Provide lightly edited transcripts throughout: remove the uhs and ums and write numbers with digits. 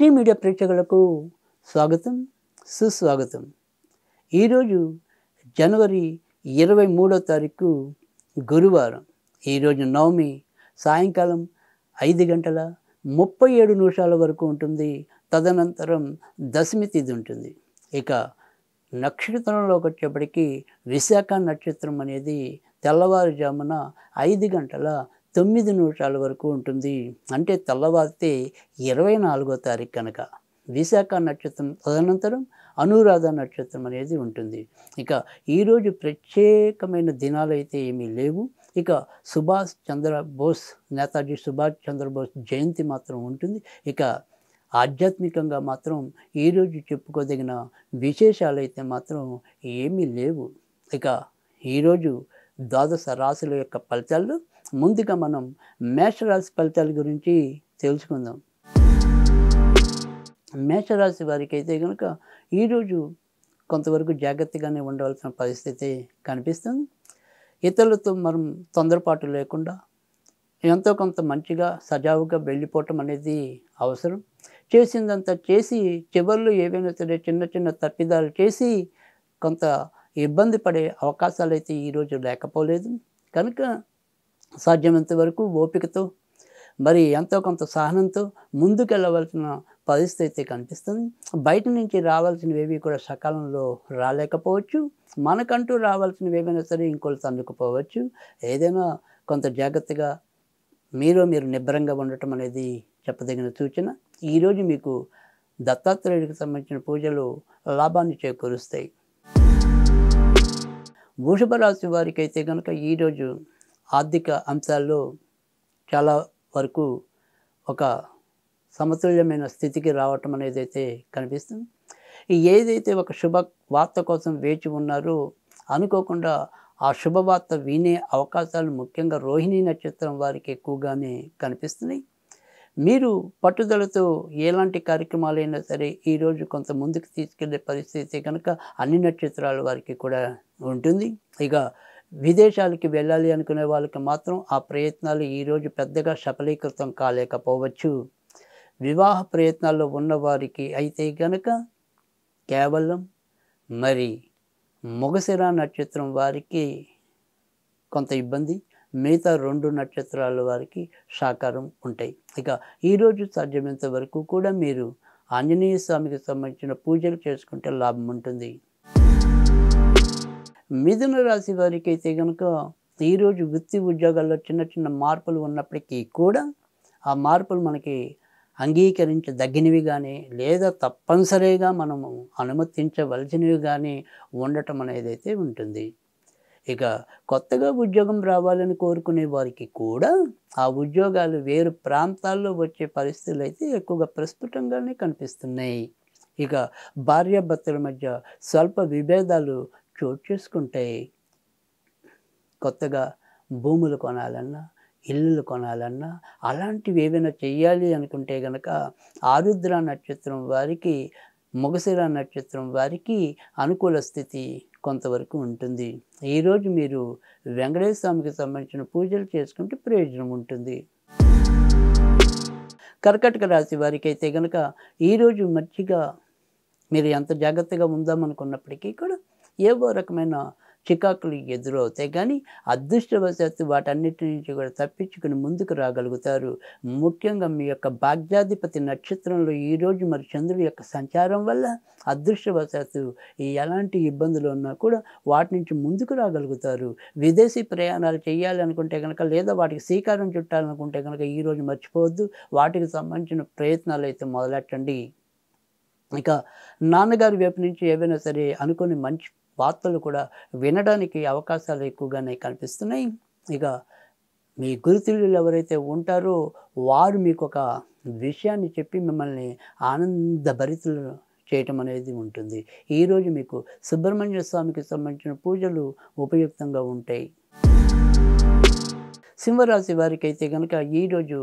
ST media ప్రేక్షకులకు స్వాగతం, సుస్వాగతం. ఈరోజు జనవరి 23వ తారీఖు గురువారం. ఈరోజు నవమి సాయంకాలం 5:37 వరకు ఉంటుంది. తదనంతరం దశమి తిథి ఉంటుంది. ఇక నక్షత్రంలోకి వచ్చేప్పటికి విశాఖ నక్షత్రం అనేది తెల్లవారుజామున 5:09 వరకు ఉంటుంది. అంటే తెల్లవారితే 24వ తారీఖు కనుక విశాఖ నక్షత్రం తదనంతరం అనురాధ నక్షత్రం అనేది ఉంటుంది. ఇక ఈరోజు ప్రత్యేకమైన దినాలు అయితే ఏమీ లేవు. ఇక సుభాష్ చంద్రబోస్, నేతాజీ సుభాష్ చంద్రబోస్ జయంతి మాత్రం ఉంటుంది. ఇక ఆధ్యాత్మికంగా మాత్రం ఈరోజు చెప్పుకోదగిన విశేషాలు అయితే మాత్రం ఏమీ లేవు. ఇక ఈరోజు ద్వాదశ రాశుల యొక్క ఫలితాల్లో ముందుగా మనం మేషరాశి ఫలితాల గురించి తెలుసుకుందాం. మేషరాశి వారికి అయితే కనుక ఈరోజు కొంతవరకు జాగ్రత్తగానే ఉండవలసిన పరిస్థితి కనిపిస్తుంది. ఇతరులతో మనం తొందరపాటు లేకుండా ఎంతో కొంత మంచిగా సజావుగా వెళ్ళిపోవటం అనేది అవసరం. చేసిందంతా చేసి చివరిలో ఏవైనా సరే చిన్న చిన్న తప్పిదాలు చేసి కొంత ఇబ్బంది పడే అవకాశాలు అయితే ఈరోజు లేకపోలేదు. కనుక సాధ్యమైనంత వరకు ఓపికతో మరి ఎంతో కొంత సహనంతో ముందుకెళ్ళవలసిన పరిస్థితి అయితే కనిపిస్తుంది. బయట నుంచి రావాల్సినవి కూడా సకాలంలో రాలేకపోవచ్చు. మనకంటూ రావాల్సినవి ఏమైనా సరే ఇంకోళ్ళతో అందుకుపోవచ్చు. ఏదైనా కొంత జాగ్రత్తగా మీరు నిబ్బరంగా ఉండటం అనేది చెప్పదగిన సూచన. ఈరోజు మీకు దత్తాత్రేయుడికి సంబంధించిన పూజలు లాభాన్ని చేకూరుస్తాయి. వృషభ రాశి వారికి అయితే కనుక ఈరోజు ఆర్థిక అంశాల్లో చాలా వరకు ఒక సమతుల్యమైన స్థితికి రావటం అనేది అయితే కనిపిస్తుంది. ఏదైతే ఒక శుభ వార్త కోసం వేచి ఉన్నారో అనుకోకుండా ఆ శుభవార్త వినే అవకాశాలు ముఖ్యంగా రోహిణి నక్షత్రం వారికి ఎక్కువగానే కనిపిస్తున్నాయి. మీరు పట్టుదలతో ఎలాంటి కార్యక్రమాలైనా సరే ఈరోజు కొంత ముందుకు తీసుకెళ్లే పరిస్థితి కనుక అన్ని నక్షత్రాల వారికి కూడా ఉంటుంది. ఇక విదేశాలకి వెళ్ళాలి అనుకునే వాళ్ళకి మాత్రం ఆ ప్రయత్నాలు ఈరోజు పెద్దగా సఫలీకృతం కాలేకపోవచ్చు. వివాహ ప్రయత్నాల్లో ఉన్నవారికి అయితే కనుక కేవలం మరి మృగశిర నక్షత్రం వారికి కొంత ఇబ్బంది, మిగతా 2 నక్షత్రాల వారికి సహకారం ఉంటాయి. ఇక ఈరోజు సాధ్యమైనంత వరకు కూడా మీరు ఆంజనేయ స్వామికి సంబంధించిన పూజలు చేసుకుంటే లాభం ఉంటుంది. మిథున రాశి వారికి అయితే కనుక ఈరోజు వృత్తి ఉద్యోగాల్లో చిన్న చిన్న మార్పులు ఉన్నప్పటికీ కూడా ఆ మార్పులు మనకి అంగీకరించదగినవి కానీ లేదా తప్పనిసరిగా మనము అనుమతించవలసినవి కానీ ఉండటం అనేది అయితే ఉంటుంది. ఇక కొత్తగా ఉద్యోగం రావాలని కోరుకునే వారికి కూడా ఆ ఉద్యోగాలు వేరు ప్రాంతాల్లో వచ్చే పరిస్థితులు అయితే ఎక్కువగా ప్రస్ఫుటంగానే కనిపిస్తున్నాయి. ఇక భార్యాభర్తల మధ్య స్వల్ప విభేదాలు చోటు చేసుకుంటాయి. కొత్తగా భూములు కొనాలన్నా, ఇల్లులు కొనాలన్నా అలాంటివి ఏవైనా చెయ్యాలి అనుకుంటే కనుక ఆరుద్ర నక్షత్రం వారికి, మృగశిర నక్షత్రం వారికి అనుకూల స్థితి కొంతవరకు ఉంటుంది. ఈరోజు మీరు వెంకటేశ్వర స్వామికి సంబంధించిన పూజలు చేసుకుంటే ప్రయోజనం ఉంటుంది. కర్కాటక రాశి వారికి అయితే కనుక ఈరోజు మంచిగా మీరు ఎంత జాగ్రత్తగా ఉందామనుకున్నప్పటికీ కూడా ఏవో రకమైన చికాకులు ఎదురవుతాయి. కానీ అదృష్టవశాత్తు వాటన్నిటి నుంచి కూడా తప్పించుకుని ముందుకు రాగలుగుతారు. ముఖ్యంగా మీ యొక్క భాగ్యాధిపతి నక్షత్రంలో ఈరోజు మరి చంద్రుడి యొక్క సంచారం వల్ల అదృష్టవశాత్తు ఎలాంటి ఇబ్బందులు ఉన్నా కూడా వాటి నుంచి ముందుకు రాగలుగుతారు. విదేశీ ప్రయాణాలు చేయాలి అనుకుంటే కనుక లేదా వాటికి శ్రీకారం చుట్టాలనుకుంటే కనుక ఈరోజు మర్చిపోవద్దు. వాటికి సంబంధించిన ప్రయత్నాలు అయితే మొదలెట్టండి. ఇక నాన్నగారి వైపు నుంచి ఏవైనా సరే అనుకుని మంచి వార్తలు కూడా వినడానికి అవకాశాలు ఎక్కువగానే కనిపిస్తున్నాయి. ఇక మీ గురుతులు ఎవరైతే ఉంటారో వారు మీకు ఒక విషయాన్ని చెప్పి మిమ్మల్ని ఆనందభరితులు చేయటం అనేది ఉంటుంది. ఈరోజు మీకు సుబ్రహ్మణ్య స్వామికి సంబంధించిన పూజలు ఉపయుక్తంగా ఉంటాయి. సింహరాశి వారికి అయితే కనుక ఈరోజు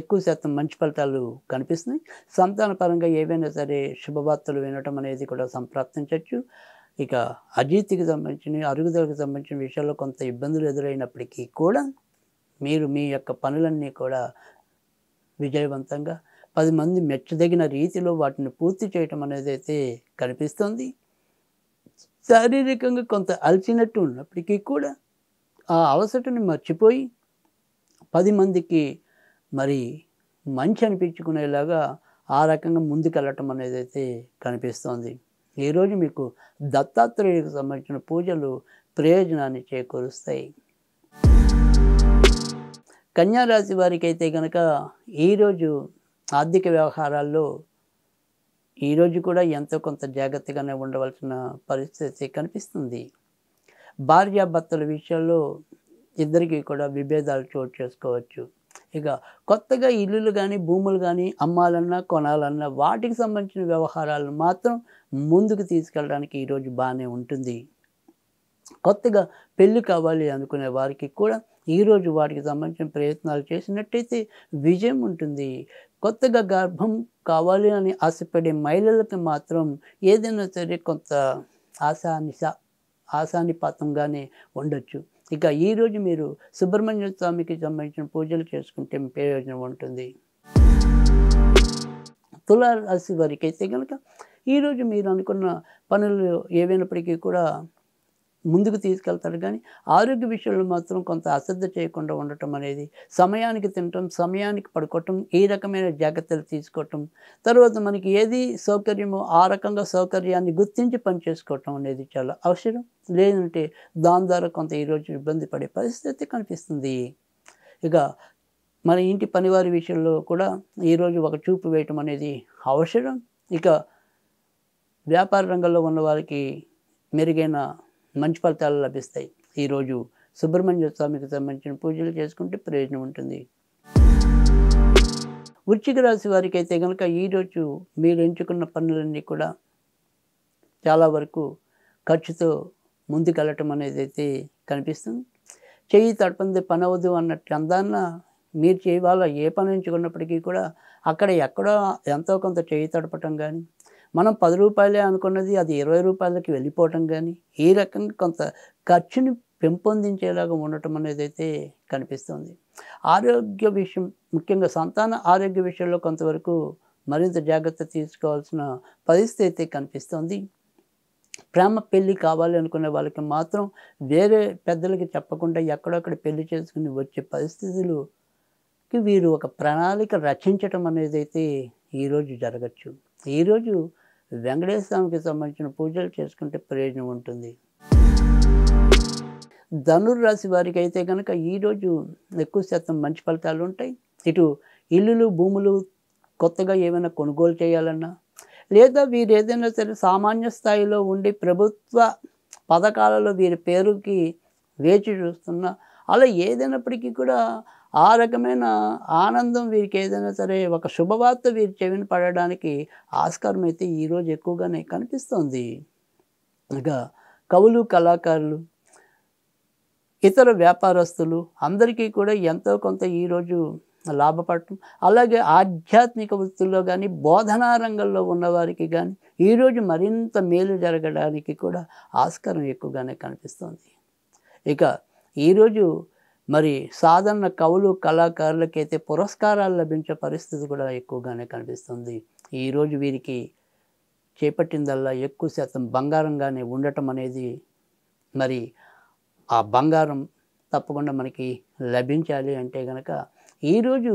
ఎక్కువ శాతం మంచి ఫలితాలు కనిపిస్తున్నాయి. సంతానపరంగా ఏవైనా సరే శుభవార్తలు వినటం అనేది కూడా సంప్రాప్తించవచ్చు. ఇక అజీతికి సంబంధించిన అరుగుదలకు సంబంధించిన విషయాల్లో కొంత ఇబ్బందులు ఎదురైనప్పటికీ కూడా మీరు మీ యొక్క పనులన్నీ కూడా విజయవంతంగా 10 మంది మెచ్చదగిన రీతిలో వాటిని పూర్తి చేయటం అనేదైతే కనిపిస్తుంది. శారీరకంగా కొంత అలసినట్టు ఉన్నప్పటికీ కూడా ఆ అలసటని మర్చిపోయి 10 మందికి మరి మంచి అనిపించుకునేలాగా ఆ రకంగా ముందుకెళ్ళటం అనేదైతే కనిపిస్తోంది. ఈరోజు మీకు దత్తాత్రేయుడికి సంబంధించిన పూజలు ప్రయోజనాన్ని చేకూరుస్తాయి. కన్యా రాశి వారికైతే గనక ఈరోజు ఆర్థిక వ్యవహారాల్లో ఈరోజు కూడా ఎంతో కొంత జాగ్రత్తగానే ఉండవలసిన పరిస్థితి కనిపిస్తుంది. భార్యాభర్తల విషయంలో ఇద్దరికీ కూడా విభేదాలు చోటు చేసుకోవచ్చు. ఇక కొత్తగా ఇల్లులు కానీ భూములు కానీ అమ్మాలన్నా కొనాలన్నా వాటికి సంబంధించిన వ్యవహారాలను మాత్రం ముందుకు తీసుకెళ్ళడానికి ఈరోజు బాగానే ఉంటుంది. కొత్తగా పెళ్ళి కావాలి అనుకునే వారికి కూడా ఈరోజు వాటికి సంబంధించిన ప్రయత్నాలు చేసినట్టయితే విజయం ఉంటుంది. కొత్తగా గర్భం కావాలి అని ఆశపడే మహిళలకు మాత్రం ఏదైనా సరే కొంత ఆశానిపాతంగానే ఉండొచ్చు. ఇక ఈరోజు మీరు సుబ్రహ్మణ్య స్వామికి సంబంధించిన పూజలు చేసుకుంటే ప్రయోజనం ఉంటుంది. తులా రాశి వారికి అయితే కనుక ఈరోజు మీరు అనుకున్న పనులు ఏవైనప్పటికీ కూడా ముందుకు తీసుకెళ్తారు. కానీ ఆరోగ్య విషయంలో మాత్రం కొంత అశ్రద్ధ చేయకుండా ఉండటం అనేది, సమయానికి తినటం, సమయానికి పడుకోవటం, ఈ రకమైన జాగ్రత్తలు తీసుకోవటం, తర్వాత మనకి ఏది సౌకర్యమో ఆ రకంగా సౌకర్యాన్ని గుర్తించి పనిచేసుకోవటం అనేది చాలా అవసరం. లేదంటే దాని ద్వారా కొంత ఈరోజు ఇబ్బంది పడే పరిస్థితి కనిపిస్తుంది. ఇక మన ఇంటి పనివారి విషయంలో కూడా ఈరోజు ఒక చూపు వేయటం అనేది అవసరం. ఇక వ్యాపార రంగంలో ఉన్న వారికి మెరుగైన మంచి ఫలితాలు లభిస్తాయి. ఈరోజు సుబ్రహ్మణ్య స్వామికి సంబంధించిన పూజలు చేసుకుంటే ప్రయోజనం ఉంటుంది. వృశ్చిక రాశి వారికి అయితే కనుక ఈరోజు మీరు ఎంచుకున్న పనులన్నీ కూడా చాలా వరకు ఖర్చుతో ముందుకెళ్ళటం అనేది అయితే కనిపిస్తుంది. చెయ్యి తడపంది పని అవ్వదు అన్నట్టు అందాన్న మీరు చేయాల ఏ పని ఎంచుకున్నప్పటికీ కూడా అక్కడ ఎక్కడో ఎంతో కొంత చెయ్యి తడపటం కానీ, మనం 10 రూపాయలే అనుకున్నది అది 20 రూపాయలకి వెళ్ళిపోవటం కానీ, ఈ రకంగా కొంత ఖర్చుని పెంపొందించేలాగా ఉండటం అనేది అయితే కనిపిస్తుంది. ఆరోగ్య విషయం, ముఖ్యంగా సంతాన ఆరోగ్య విషయంలో కొంతవరకు మరింత జాగ్రత్త తీసుకోవాల్సిన పరిస్థితి అయితే కనిపిస్తుంది. ప్రేమ పెళ్ళి కావాలి అనుకునే వాళ్ళకి మాత్రం వేరే పెద్దలకి చెప్పకుండా ఎక్కడొక్కడ పెళ్లి చేసుకుని వచ్చే పరిస్థితులకి వీరు ఒక ప్రణాళిక రచించటం అనేది అయితే ఈరోజు జరగచ్చు. ఈరోజు వెంకటేశ్వర స్వామికి సంబంధించిన పూజలు చేసుకుంటే ప్రయోజనం ఉంటుంది. ధనుర్రాశి వారికి అయితే కనుక ఈరోజు ఎక్కువ శాతం మంచి ఫలితాలు ఉంటాయి. ఇటు ఇల్లులు భూములు కొత్తగా ఏమైనా కొనుగోలు చేయాలన్నా, లేదా వీరు ఏదైనా సరే సామాన్య స్థాయిలో ఉండి ప్రభుత్వ పథకాలలో వీరి పేరుకి వేచి చూస్తున్నా, అలా ఏదైనప్పటికీ కూడా ఆ రకమైన ఆనందం వీరికి ఏదైనా సరే ఒక శుభవార్త వీరి చెవిన పడడానికి ఆస్కారం అయితే ఈరోజు ఎక్కువగానే కనిపిస్తుంది. ఇక కవులు, కళాకారులు, ఇతర వ్యాపారస్తులు అందరికీ కూడా ఎంతో కొంత ఈరోజు లాభపడటం, అలాగే ఆధ్యాత్మిక వృత్తుల్లో కానీ బోధనా రంగంలో ఉన్నవారికి కానీ ఈరోజు మరింత మేలు జరగడానికి కూడా ఆస్కారం ఎక్కువగానే కనిపిస్తుంది. ఇక ఈరోజు మరి సాధారణ కవులు, కళాకారులకైతే పురస్కారాలు లభించే పరిస్థితి కూడా ఎక్కువగానే కనిపిస్తుంది. ఈరోజు వీరికి చేపట్టిందల్లా ఎక్కువ శాతం బంగారంగానే ఉండటం అనేది, మరి ఆ బంగారం తప్పకుండా మనకి లభించాలి అంటే కనుక ఈరోజు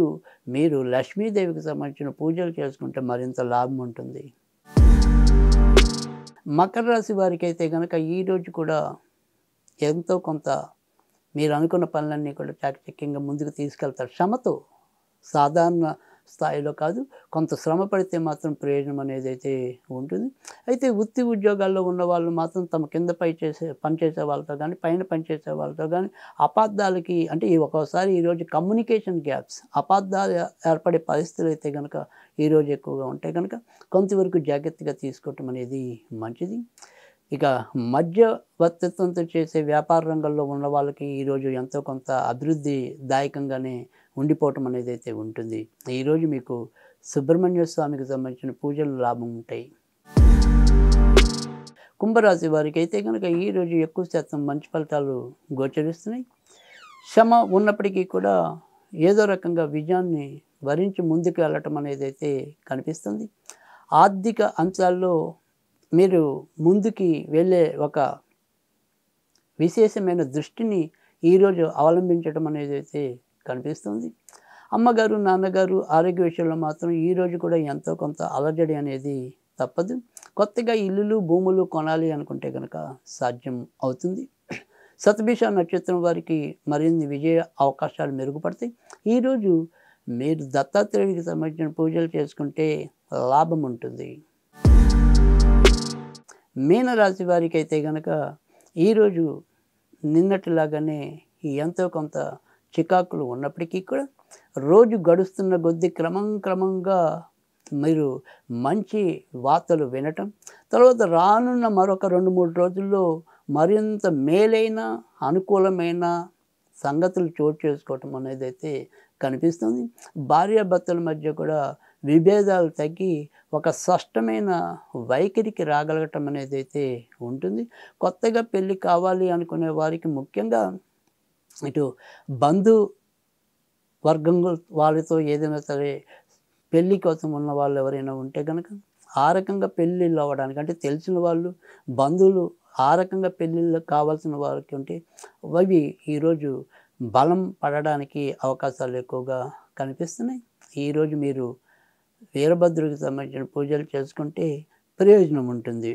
మీరు లక్ష్మీదేవికి సంబంధించిన పూజలు చేసుకుంటే మరింత లాభం ఉంటుంది. మకర రాశి వారికి అయితే కనుక ఈరోజు కూడా ఎంతో కొంత మీరు అనుకున్న పనులన్నీ కూడా చాకచక్యంగా ముందుకు తీసుకెళ్తారు. శ్రమతో, సాధారణ స్థాయిలో కాదు, కొంత శ్రమ పడితే మాత్రం ప్రయోజనం అనేది అయితే ఉంటుంది. అయితే వృత్తి ఉద్యోగాల్లో ఉన్న వాళ్ళు మాత్రం తమ కింద పనిచేసే వాళ్ళతో కానీ, పైన పనిచేసే వాళ్ళతో కానీ అపార్థాలకి, అంటే ఒక్కోసారి ఈరోజు కమ్యూనికేషన్ గ్యాప్స్, అపార్థాలు ఏర్పడే పరిస్థితులు అయితే కనుక ఈరోజు ఎక్కువగా ఉంటాయి కనుక కొంతవరకు జాగ్రత్తగా తీసుకోవటం అనేది మంచిది. ఇక మధ్యవర్తిత్వంతో చేసే వ్యాపార రంగంలో ఉన్న వాళ్ళకి ఈరోజు ఎంతో కొంత అభివృద్ధిదాయకంగానే ఉండిపోవటం అనేది అయితే ఉంటుంది. ఈరోజు మీకు సుబ్రహ్మణ్య స్వామికి సంబంధించిన పూజలు లాభం ఉంటాయి. కుంభరాశి వారికి అయితే కనుక ఈరోజు ఎక్కువ శాతం మంచి ఫలితాలు గోచరిస్తున్నాయి. శ్రమ ఉన్నప్పటికీ కూడా ఏదో రకంగా విజయాన్ని వరించి ముందుకు వెళ్ళటం అనేది అయితే కనిపిస్తుంది. ఆర్థిక అంశాల్లో మీరు ముందుకి వెళ్ళే ఒక విశేషమైన దృష్టిని ఈరోజు అవలంబించడం అనేది అయితే కనిపిస్తుంది. అమ్మగారు, నాన్నగారు ఆరోగ్య విషయంలో మాత్రం ఈరోజు కూడా ఎంతో కొంత అలజడి అనేది తప్పదు. కొత్తగా ఇల్లులు, భూములు కొనాలి అనుకుంటే కనుక సాధ్యం అవుతుంది. శతభిష నక్షత్రం వారికి మరిన్ని విజయ అవకాశాలు మెరుగుపడతాయి. ఈరోజు మీరు దత్తాత్రేయుడికి సంబంధించిన పూజలు చేసుకుంటే లాభం ఉంటుంది. మీనరాశి వారికి అయితే కనుక ఈరోజు నిన్నటిలాగానే ఎంతో కొంత చికాకులు ఉన్నప్పటికీ కూడా రోజు గడుస్తున్న కొద్దీ క్రమంగా మీరు మంచి వార్తలు వినటం, తర్వాత రానున్న మరొక 2-3 రోజుల్లో మరింత మేలైన అనుకూలమైన సంగతులు చోటు చేసుకోవటం అనేది అయితే కనిపిస్తుంది. భార్యాభర్తల మధ్య కూడా విభేదాలు తగ్గి ఒక స్పష్టమైన వైఖరికి రాగలగటం అనేది అయితే ఉంటుంది. కొత్తగా పెళ్ళి కావాలి అనుకునే వారికి ముఖ్యంగా ఇటు బంధు వర్గం వాళ్ళతో ఏదైనా సరే పెళ్ళి కోసం ఉన్న వాళ్ళు ఎవరైనా ఉంటే కనుక ఆ రకంగా పెళ్ళిళ్ళు అవ్వడానికి, అంటే తెలిసిన వాళ్ళు, బంధువులు ఆ రకంగా పెళ్ళిళ్ళు కావాల్సిన వారికి ఉంటే అవి ఈరోజు బలం పడడానికి అవకాశాలు ఎక్కువగా కనిపిస్తున్నాయి. ఈరోజు మీరు వీరభద్రుడికి సంబంధించిన పూజలు చేసుకుంటే ప్రయోజనం ఉంటుంది.